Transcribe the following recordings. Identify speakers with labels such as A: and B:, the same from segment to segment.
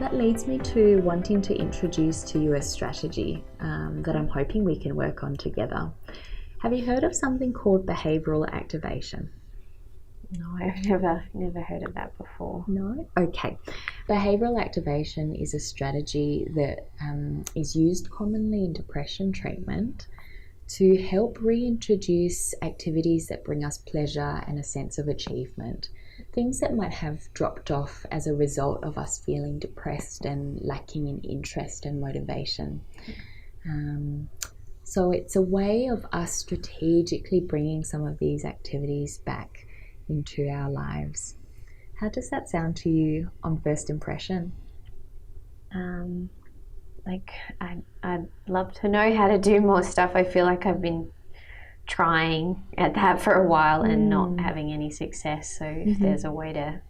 A: That leads me to wanting to introduce to you a strategy that I'm hoping we can work on together. Have you heard of something called behavioural activation?
B: No, I've never heard of that before.
A: No? Okay. Behavioural activation is a strategy that is used commonly in depression treatment to help reintroduce activities that bring us pleasure and a sense of achievement. Things that might have dropped off as a result of us feeling depressed and lacking in interest and motivation. So it's a way of us strategically bringing some of these activities back into our lives. How does that sound to you on first impression?
B: I'd love to know how to do more stuff. I feel like I've been trying at that for a while and not having any success. So if there's a way to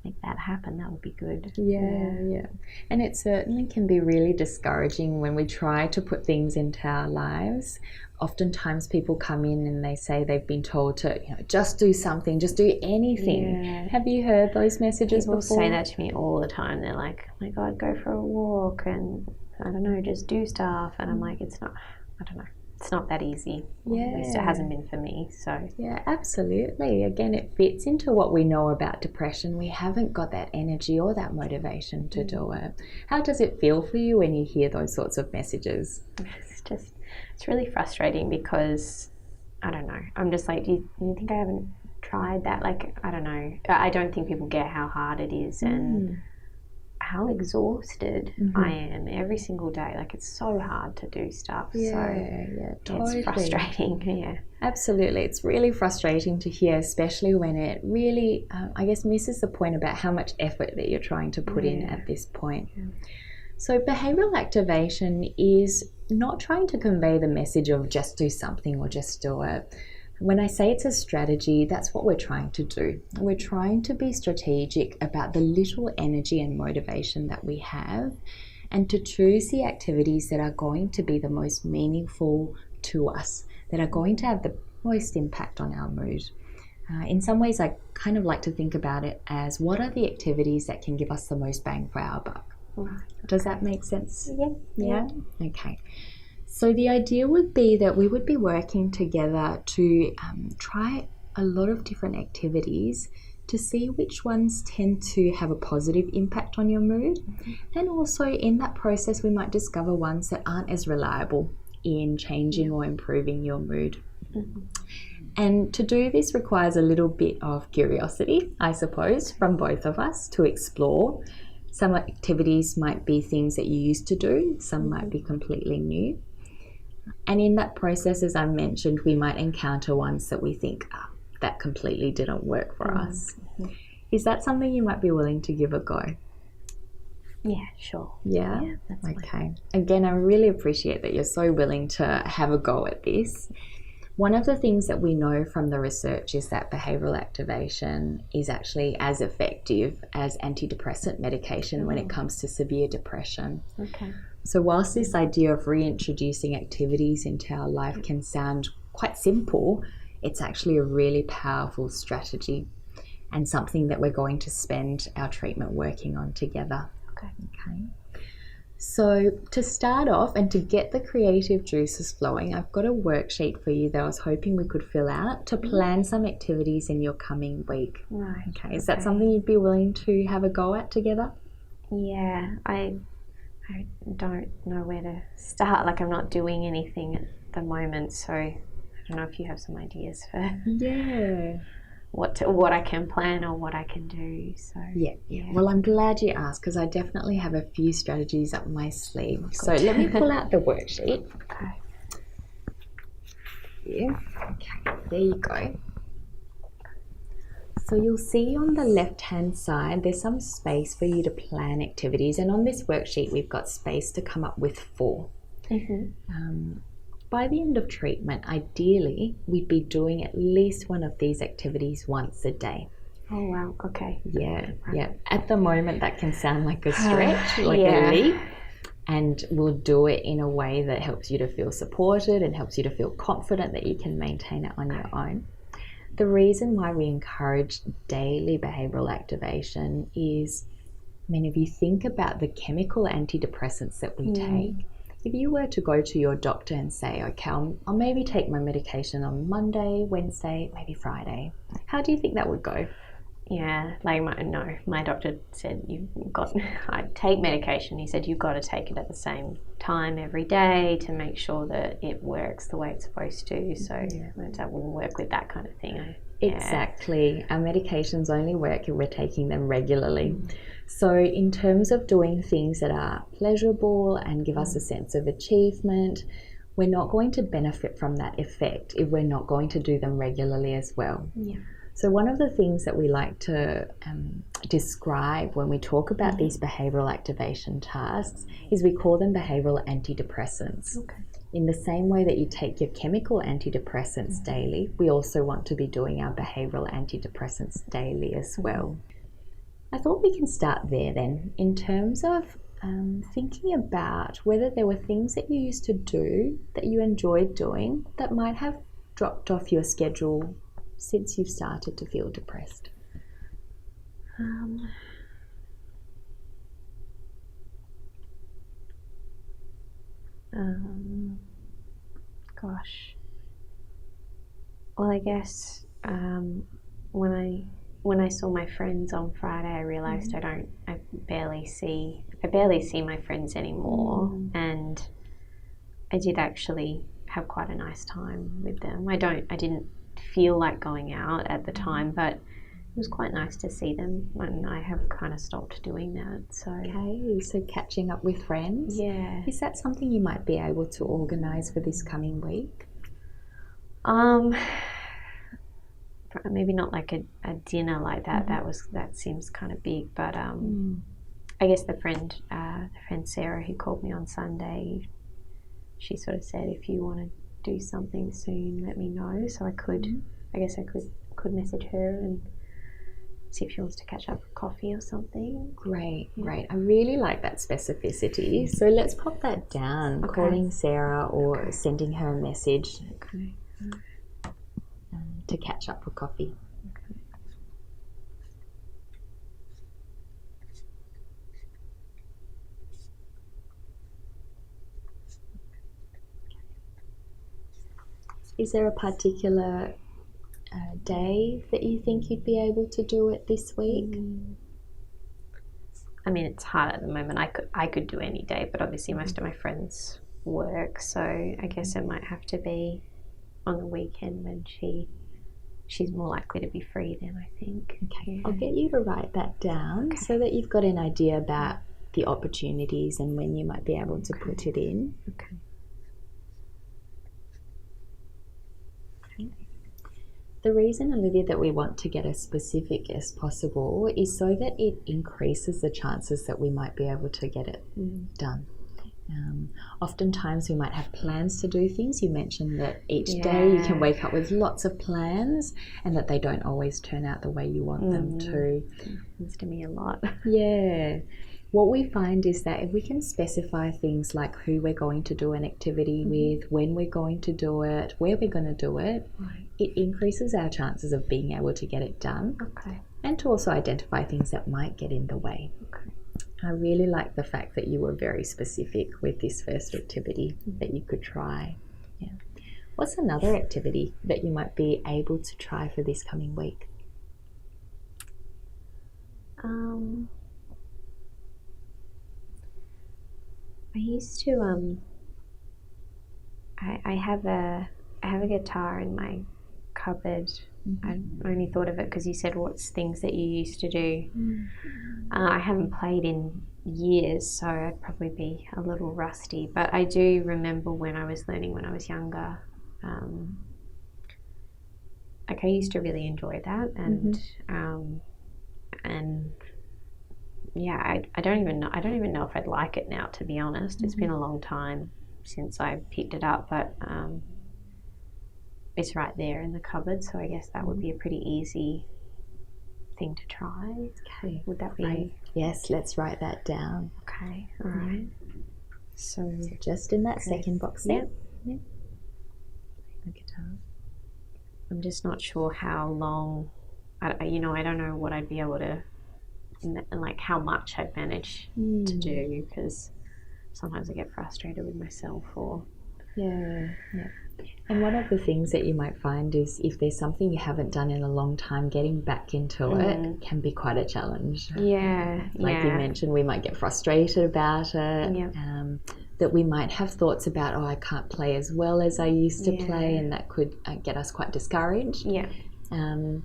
B: make that happen, that would be good.
A: Yeah. And it certainly can be really discouraging when we try to put things into our lives. Oftentimes people come in and they say they've been told to, just do something, just do anything. Yeah. Have you heard those messages
B: People
A: before?
B: say that to me all the time. They're like, oh my God, go for a walk and I don't know, just do stuff. And I'm like, it's not that easy.
A: Yeah.
B: At least it hasn't been for me. So
A: yeah, absolutely. Again, it fits into what we know about depression. We haven't got that energy or that motivation to do it. How does it feel for you when you hear those sorts of messages?
B: It's really frustrating because I don't know. I'm just like, do you think I haven't tried that? Like, I don't know. I don't think people get how hard it is and how exhausted I am every single day. Like, it's so hard to do stuff.
A: Totally.
B: It's frustrating. Yeah,
A: absolutely. It's really frustrating to hear, especially when it really, misses the point about how much effort that you're trying to put in at this point. Yeah. So behavioural activation is not trying to convey the message of just do something or just do it. When I say it's a strategy, that's what we're trying to do. We're trying to be strategic about the little energy and motivation that we have and to choose the activities that are going to be the most meaningful to us, that are going to have the most impact on our mood. In some ways, I kind of like to think about it as what are the activities that can give us the most bang for our buck? Does that make sense? Yeah? Okay. So the idea would be that we would be working together to try a lot of different activities to see which ones tend to have a positive impact on your mood. And also in that process, we might discover ones that aren't as reliable in changing or improving your mood. And to do this requires a little bit of curiosity, I suppose, from both of us to explore. Some activities might be things that you used to do, some might be completely new. And in that process, as I mentioned, we might encounter ones that we think, that completely didn't work for us. Is that something you might be willing to give a go?
B: Yeah, sure.
A: Yeah?
B: That's
A: okay.
B: Fine.
A: Again, I really appreciate that you're so willing to have a go at this. One of the things that we know from the research is that behavioural activation is actually as effective as antidepressant medication when it comes to severe depression.
B: Okay.
A: So whilst this idea of reintroducing activities into our life can sound quite simple, it's actually a really powerful strategy and something that we're going to spend our treatment working on together.
B: Okay.
A: So to start off and to get the creative juices flowing, I've got a worksheet for you that I was hoping we could fill out to plan some activities in your coming week.
B: Right.
A: Okay. Is that something you'd be willing to have a go at together?
B: Yeah. I don't know where to start. Like, I'm not doing anything at the moment, so I don't know if you have some ideas for what I can plan or what I can do. So
A: yeah. Well, I'm glad you asked because I definitely have a few strategies up my sleeve. Good. So let me pull out the worksheet.
B: Okay.
A: Yeah. Okay. There you go. So you'll see on the left-hand side, there's some space for you to plan activities. And on this worksheet, we've got space to come up with 4. By the end of treatment, ideally, we'd be doing at least one of these activities once a day.
B: Oh, wow. Okay.
A: Yeah. At the moment, that can sound like a stretch, like a leap. And we'll do it in a way that helps you to feel supported and helps you to feel confident that you can maintain it on your own. The reason why we encourage daily behavioural activation is mean, if you think about the chemical antidepressants that we take, if you were to go to your doctor and say, okay, I'll maybe take my medication on Monday, Wednesday, maybe Friday, how do you think that would go?
B: Yeah, like my doctor said I take medication. He said you've got to take it at the same time every day to make sure that it works the way it's supposed to. So that wouldn't work with that kind of thing.
A: Exactly. Our medications only work if we're taking them regularly. So in terms of doing things that are pleasurable and give us a sense of achievement, we're not going to benefit from that effect if we're not going to do them regularly as well.
B: Yeah.
A: So one of the things that we like to describe when we talk about these behavioural activation tasks is we call them behavioural antidepressants.
B: Okay.
A: In the same way that you take your chemical antidepressants daily, we also want to be doing our behavioural antidepressants daily as well. I thought we can start there then, in terms of thinking about whether there were things that you used to do that you enjoyed doing that might have dropped off your schedule since you've started to feel depressed.
B: Gosh. Well, I guess when I saw my friends on Friday, I realised I barely see my friends anymore, and I did actually have quite a nice time with them. I didn't feel like going out at the time, but it was quite nice to see them, and I have kind of stopped doing that. So
A: Okay, so catching up with friends.
B: Yeah.
A: Is that something you might be able to organise for this coming week?
B: Maybe not like a dinner like that. That seems kind of big, but I guess the friend Sarah who called me on Sunday, she sort of said, if you want to do something soon, let me know. So I guess I could message her and see if she wants to catch up for coffee or something.
A: Great. I really like that specificity. So let's pop that down, calling Sarah or sending her a message to catch up for coffee. Is there a particular day that you think you'd be able to do it this week?
B: I mean, it's hard at the moment. I could do any day, but obviously most of my friends work, so I guess it might have to be on the weekend when she's more likely to be free then, I think.
A: Okay, I'll get you to write that down so that you've got an idea about the opportunities and when you might be able to put it in.
B: Okay.
A: The reason, Olivia, that we want to get as specific as possible is so that it increases the chances that we might be able to get it done. Oftentimes we might have plans to do things. You mentioned that each day you can wake up with lots of plans and that they don't always turn out the way you want them to.
B: It happens to me a lot.
A: Yeah. What we find is that if we can specify things like who we're going to do an activity with, when we're going to do it, where we're going to do it, it increases our chances of being able to get it done.
B: Okay.
A: And to also identify things that might get in the way.
B: Okay.
A: I really like the fact that you were very specific with this first activity that you could try. Yeah. What's another activity that you might be able to try for this coming week?
B: I used to I have a guitar in my cupboard. I only thought of it because you said what's things that you used to do. I haven't played in years, so I'd probably be a little rusty, but I do remember when I was learning when I was younger. Like I used to really enjoy that, and yeah, I don't even know if I'd like it now, to be honest. It's been a long time since I picked it up, but it's right there in the cupboard, so I guess that would be a pretty easy thing to try.
A: Okay.
B: Would that be?
A: Right. Yes, let's write that down.
B: Okay, all right. So
A: just in that second box there.
B: Yep. The guitar. I'm just not sure how long. I don't know what I'd be able to and like how much I've managed to do, because sometimes I get frustrated with myself or
A: yeah. And one of the things that you might find is if there's something you haven't done in a long time, getting back into it can be quite a challenge. Like you mentioned, we might get frustrated about it. That we might have thoughts about, I can't play as well as I used to play, and that could get us quite discouraged. And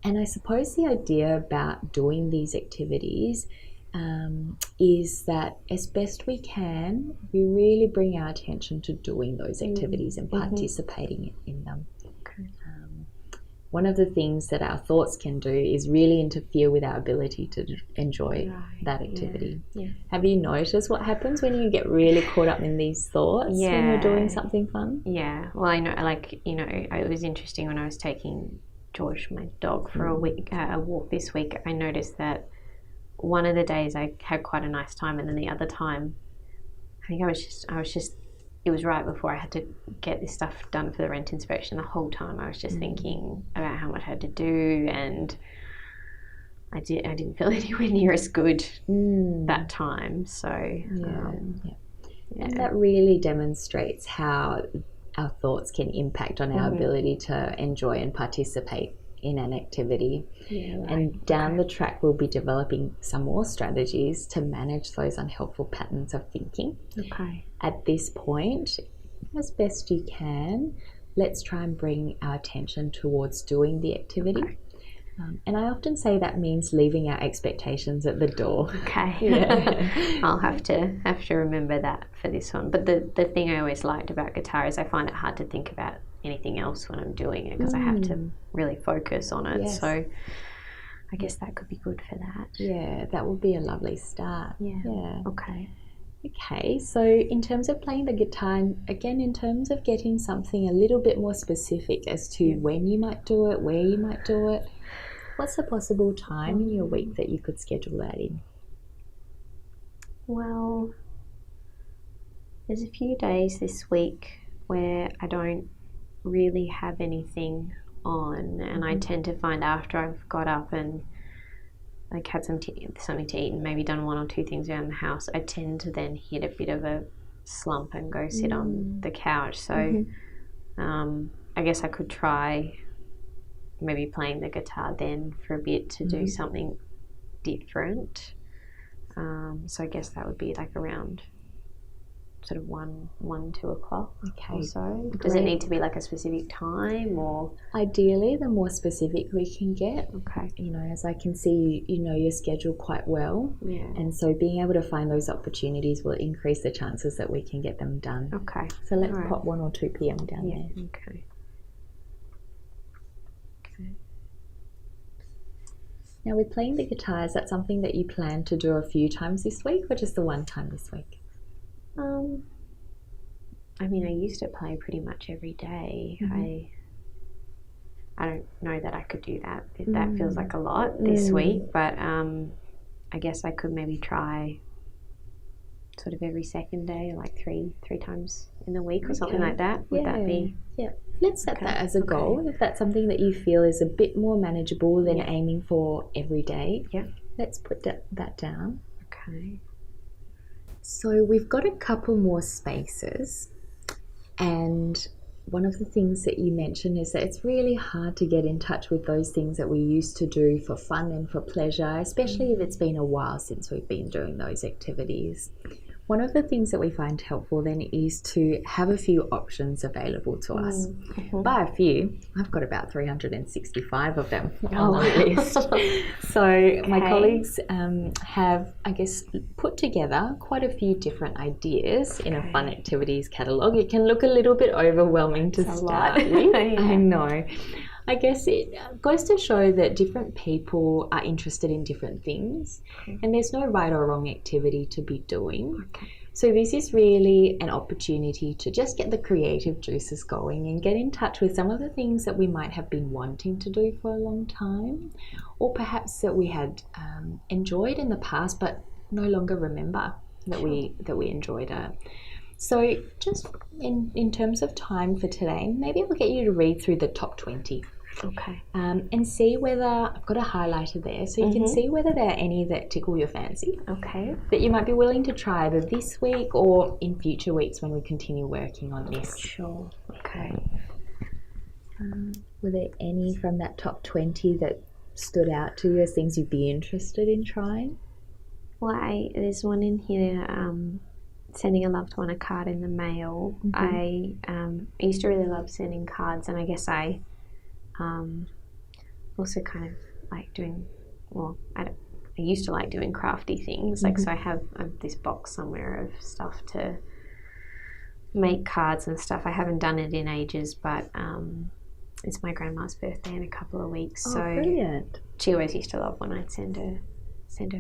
A: I suppose the idea about doing these activities is that as best we can, we really bring our attention to doing those activities and participating in them. One of the things that our thoughts can do is really interfere with our ability to enjoy that activity. Have you noticed what happens when you get really caught up in these thoughts when you're doing something fun?
B: Well, I know, like, it was interesting when I was taking George, my dog, for a walk this week. I noticed that one of the days I had quite a nice time, and then the other time I think I was just it was right before I had to get this stuff done for the rent inspection. The whole time I was just thinking about how much I had to do, and I didn't feel anywhere near as good that time. So
A: and that really demonstrates how our thoughts can impact on our ability to enjoy and participate in an activity. And down the track we'll be developing some more strategies to manage those unhelpful patterns of thinking. At this point, as best you can, let's try and bring our attention towards doing the activity. And I often say that means leaving our expectations at the door.
B: I'll have to remember that for this one. But the thing I always liked about guitar is I find it hard to think about anything else when I'm doing it, because I have to really focus on it. So I guess that could be good for that.
A: That would be a lovely start. Okay, so in terms of playing the guitar, again, in terms of getting something a little bit more specific as to when you might do it, where you might do it, what's the possible time in your week that you could schedule that in?
B: Well, there's a few days this week where I don't really have anything on, and I tend to find after I've got up and like had something to eat and maybe done one or two things around the house, I tend to then hit a bit of a slump and go sit on the couch. So I guess I could try maybe playing the guitar then for a bit to do something different. So I guess that would be like around sort of 2 o'clock or so. Does it need to be like a specific time, or?
A: Ideally, the more specific we can get. As I can see, you know your schedule quite well. And so being able to find those opportunities will increase the chances that we can get them done. So let's pop 1 or 2 p.m. down there. Now, with playing the guitar, is that something that you plan to do a few times this week, or just the one time this week?
B: I mean, I used to play pretty much every day. I don't know that I could do that. That feels like a lot this week, but I guess I could maybe try sort of every second day, like three times in the week or something like that. Would that be?
A: Let's set that as a goal. If that's something that you feel is a bit more manageable than aiming for every day, let's put that down. So we've got a couple more spaces, and one of the things that you mentioned is that it's really hard to get in touch with those things that we used to do for fun and for pleasure, especially if it's been a while since we've been doing those activities. One of the things that we find helpful then is to have a few options available to us. By a few, I've got about 365 of them on the list. So my colleagues have, I guess, put together quite a few different ideas in a fun activities catalogue. It can look a little bit overwhelming to start with. I know. I guess it goes to show that different people are interested in different things, and there's no right or wrong activity to be doing. So this is really an opportunity to just get the creative juices going and get in touch with some of the things that we might have been wanting to do for a long time, or perhaps that we had enjoyed in the past but no longer remember that we enjoyed it. So just in terms of time for today, maybe I'll get you to read through the top 20
B: Okay.
A: And see whether, I've got a highlighter there, so you can see whether there are any that tickle your fancy.
B: Okay.
A: That you might be willing to try either this week or in future weeks when we continue working on this.
B: Sure. Okay.
A: Were there any from that top 20 that stood out to you as things you'd be interested in trying?
B: Well, there's one in here, sending a loved one a card in the mail. I used to really love sending cards, and I guess I also kind of like doing, I used to like doing crafty things. Like, so I have this box somewhere of stuff to make cards and stuff. I haven't done it in ages, but it's my grandma's birthday in a couple of weeks.
A: Oh,
B: so
A: brilliant.
B: She always used to love when I'd send her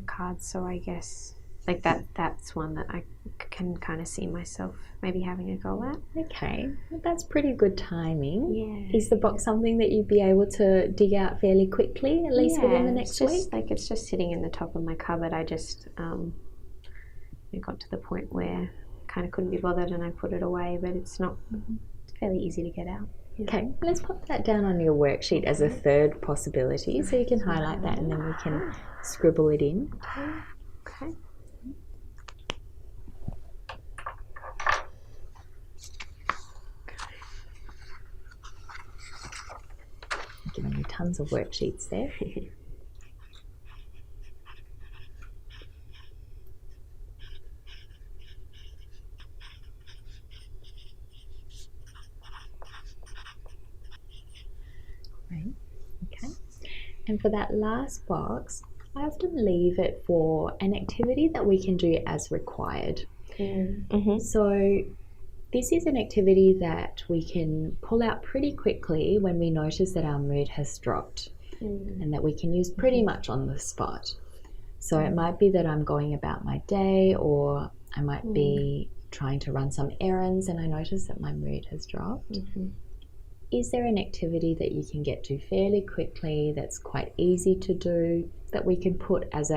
B: cards. So I guess like that's one that I can kind of see myself maybe having a go at.
A: Okay, well, that's pretty good timing.
B: Yeah.
A: Is the box something that you'd be able to dig out fairly quickly, at least within the next week?
B: Like, it's just sitting in the top of my cupboard. I just it got to the point where I kind of couldn't be bothered, and I put it away. But it's not. It's fairly easy to get out.
A: Okay, let's pop that down on your worksheet as a third possibility, so you can highlight that and then we can scribble it in.
B: Okay.
A: Giving you tons of worksheets there. Right. Okay. And for that last box, I often leave it for an activity that we can do as required. So this is an activity that we can pull out pretty quickly when we notice that our mood has dropped and that we can use pretty much on the spot. So it might be that I'm going about my day, or I might be trying to run some errands and I notice that my mood has dropped. Is there an activity that you can get to fairly quickly that's quite easy to do that we can put as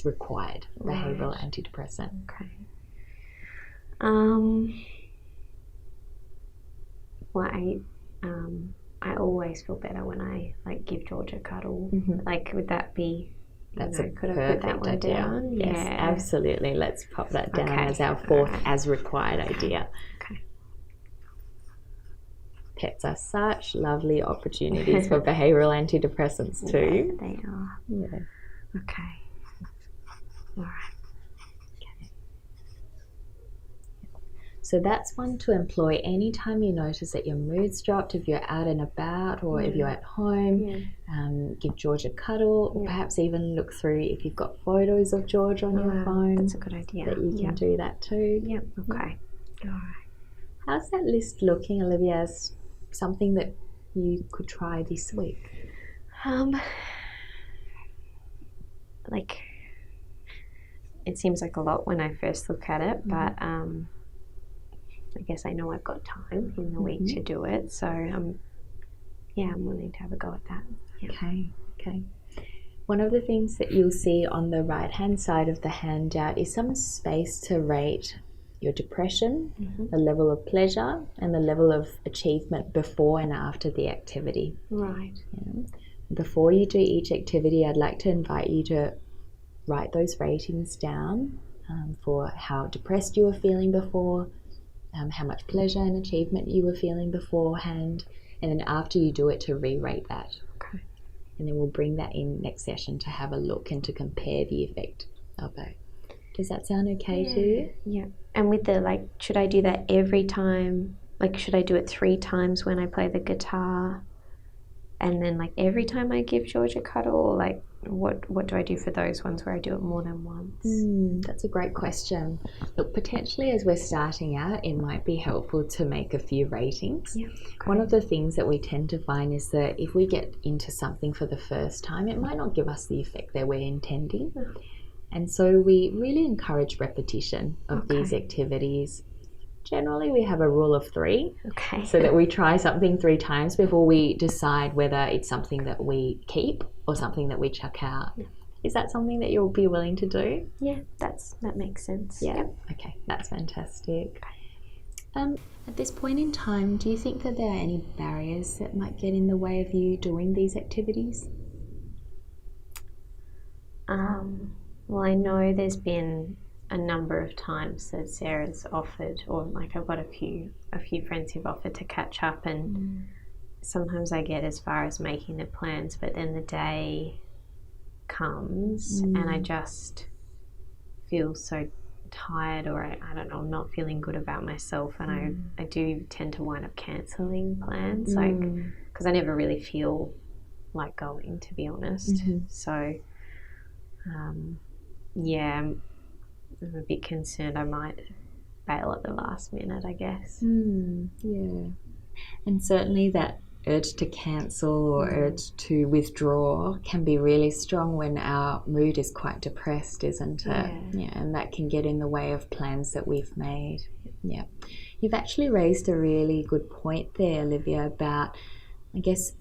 A: required behavioural antidepressant?
B: Okay. Well, I always feel better when I like give George a cuddle. Like, would that be?
A: That's
B: could
A: a
B: I put that one
A: idea.
B: down?
A: Yes, absolutely. Let's pop that down as our fourth as required idea.
B: Okay.
A: Pets are such lovely opportunities for behavioural antidepressants too.
B: Yeah, they are.
A: Yeah.
B: Okay. All right.
A: So that's one to employ anytime you notice that your mood's dropped, if you're out and about or if you're at home. Give George a cuddle, or perhaps even look through if you've got photos of George on your phone.
B: That's a good idea.
A: That you can do that too.
B: Yep. Okay. All right.
A: How's that list looking, Olivia, as something that you could try this week?
B: Like, it seems like a lot when I first look at it, but I guess I know I've got time in the week to do it, so I'm willing to have a go at that. Yep.
A: Okay. One of the things that you'll see on the right-hand side of the handout is some space to rate your depression, the level of pleasure, and the level of achievement before and after the activity.
B: Right.
A: Yeah. Before you do each activity, I'd like to invite you to write those ratings down for how depressed you were feeling before, how much pleasure and achievement you were feeling beforehand, and then after you do it, to re-rate that.
B: Okay.
A: And then we'll bring that in next session to have a look and to compare the effect of it. Does that sound okay to you?
B: Yeah. And with the, should I do that every time? Like, should I do it 3 times when I play the guitar? And then, every time I give George a cuddle? Or, what do I do for those ones where I do it more than once?
A: That's a great question. Look, potentially as we're starting out, it might be helpful to make a few ratings.
B: Yeah.
A: One of the things that we tend to find is that if we get into something for the first time, it might not give us the effect that we're intending. And so we really encourage repetition of these activities. Generally, we have a rule of 3, so that we try something 3 times before we decide whether it's something that we keep or something that we chuck out. Yeah. Is that something that you'll be willing to do?
B: Yeah, that makes sense.
A: Yeah. Yep. Okay, that's fantastic. At this point in time, do you think that there are any barriers that might get in the way of you doing these activities?
B: Well, I know there's been a number of times that Sarah's offered, or like I've got a few friends who've offered to catch up, and sometimes I get as far as making the plans, but then the day comes and I just feel so tired, or I don't know, I'm not feeling good about myself, and I do tend to wind up cancelling plans, like, because I never really feel like going, to be honest. So yeah, I'm a bit concerned I might bail at the last minute, I guess.
A: Yeah. And certainly that urge to cancel or urge to withdraw can be really strong when our mood is quite depressed, isn't it? Yeah, and that can get in the way of plans that we've made. Yeah. You've actually raised a really good point there, Olivia, about, I guess,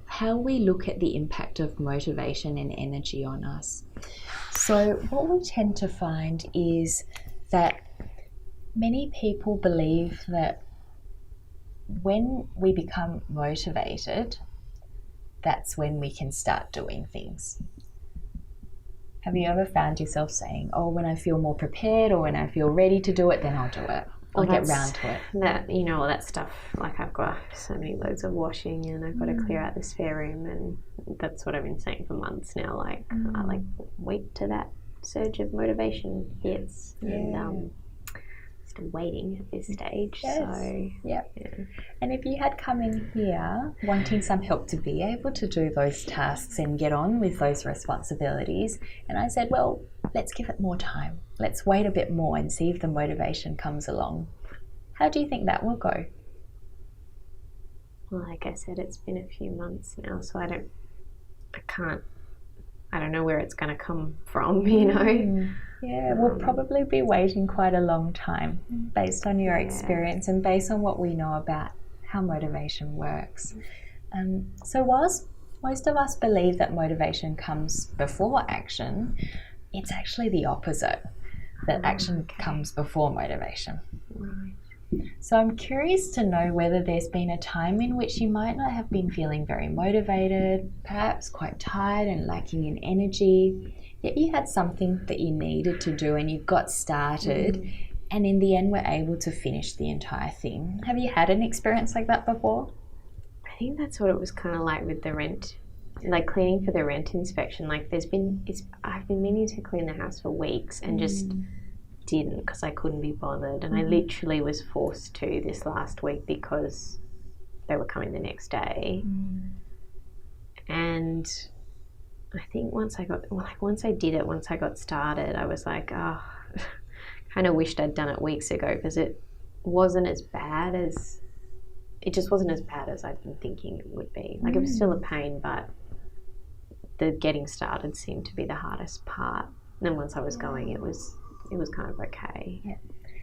A: how we look at the impact of motivation and energy on us. So what we tend to find is that many people believe that when we become motivated, that's when we can start doing things. Have you ever found yourself saying, oh, when I feel more prepared or when I feel ready to do it, then I'll do it. I'll get round to it.
B: That, you know, all that stuff, like I've got so many loads of washing and I've got to clear out the spare room, and that's what I've been saying for months now. Like, I like wait till that surge of motivation hits, and still waiting at this stage.
A: Yes.
B: So
A: yeah. And if you had come in here wanting some help to be able to do those tasks and get on with those responsibilities, and I said, well, let's give it more time, let's wait a bit more and see if the motivation comes along, how do you think that will go?
B: Well, like I said, it's been a few months now, so I don't know where it's going to come from, you know.
A: Yeah, we'll probably be waiting quite a long time based on your experience and based on what we know about how motivation works. So whilst most of us believe that motivation comes before action, it's actually the opposite, that action comes before motivation.
B: Right.
A: So I'm curious to know whether there's been a time in which you might not have been feeling very motivated, perhaps quite tired and lacking in energy, yet you had something that you needed to do and you got started and in the end were able to finish the entire thing. Have you had an experience like that before?
B: I think that's what it was kind of like with the rent, like cleaning for the rent inspection. Like I've been meaning to clean the house for weeks and just didn't because I couldn't be bothered, and I literally was forced to this last week because they were coming the next day. And I think once I got started, I was like, oh, kind of wished I'd done it weeks ago, because it just wasn't as bad as I'd been thinking it would be. Like, it was still a pain, but the getting started seemed to be the hardest part. And then once I was going, it was kind of okay.
A: Yeah.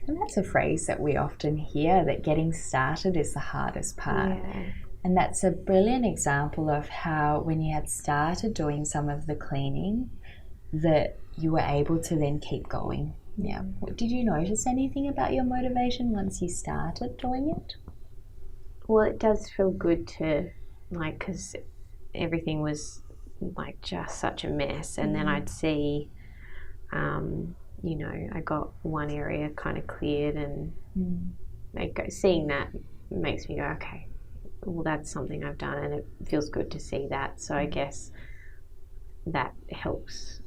A: And that's a phrase that we often hear, that getting started is the hardest part.
B: Yeah.
A: And that's a brilliant example of how when you had started doing some of the cleaning, that you were able to then keep going. Yeah. Did you notice anything about your motivation once you started doing it?
B: Well, it does feel good to, like, because everything was like just such a mess, and then I'd see you know, I got one area kind of cleared, and seeing that makes me go, okay, well, that's something I've done, and it feels good to see that. So I guess that helps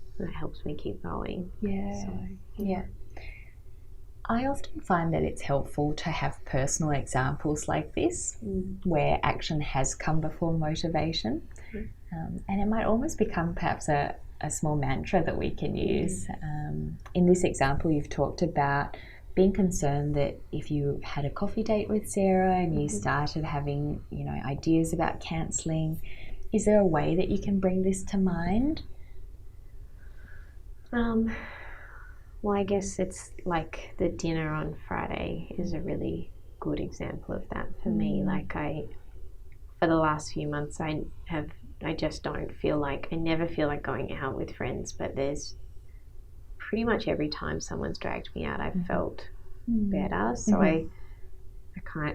B: me keep going.
A: Yeah.
B: So,
A: yeah. I often find that it's helpful to have personal examples like this where action has come before motivation, and it might almost become perhaps a small mantra that we can use. In this example, you've talked about being concerned that if you had a coffee date with Sarah and you started having, you know, ideas about cancelling, is there a way that you can bring this to mind?
B: Well, I guess it's like the dinner on Friday is a really good example of that for me. Like, for the last few months, I just don't feel like, I never feel like going out with friends, but there's pretty much every time someone's dragged me out, I've felt better. So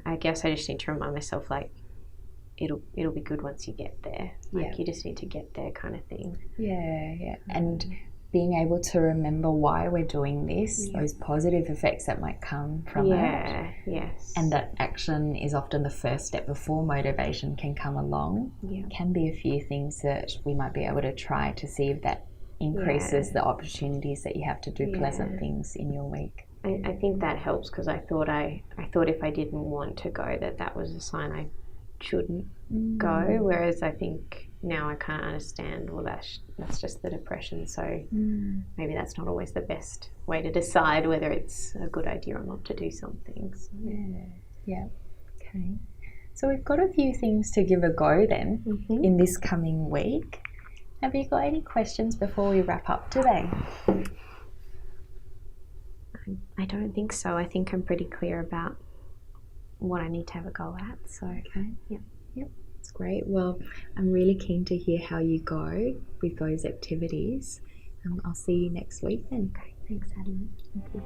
B: I guess I just need to remind myself, like, it'll be good once you get there. Like, you just need to get there, kind of thing.
A: Yeah. And being able to remember why we're doing this, those positive effects that might come from it.
B: Yes.
A: And that action is often the first step before motivation can come along. Can be a few things that we might be able to try to see if that increases the opportunities that you have to do pleasant things in your week.
B: I think that helps, because I thought if I didn't want to go, that was a sign I shouldn't go, whereas I think now I kind of understand, well, that's just the depression, so maybe that's not always the best way to decide whether it's a good idea or not to do something. So.
A: Okay, so we've got a few things to give a go then in this coming week. Have you got any questions before we wrap up today?
B: I don't think so. I think I'm pretty clear about what I need to have a go at. So,
A: Yep, that's great. Well, I'm really keen to hear how you go with those activities. I'll see you next week then.
B: Okay, thanks, Adam.
A: Thank you.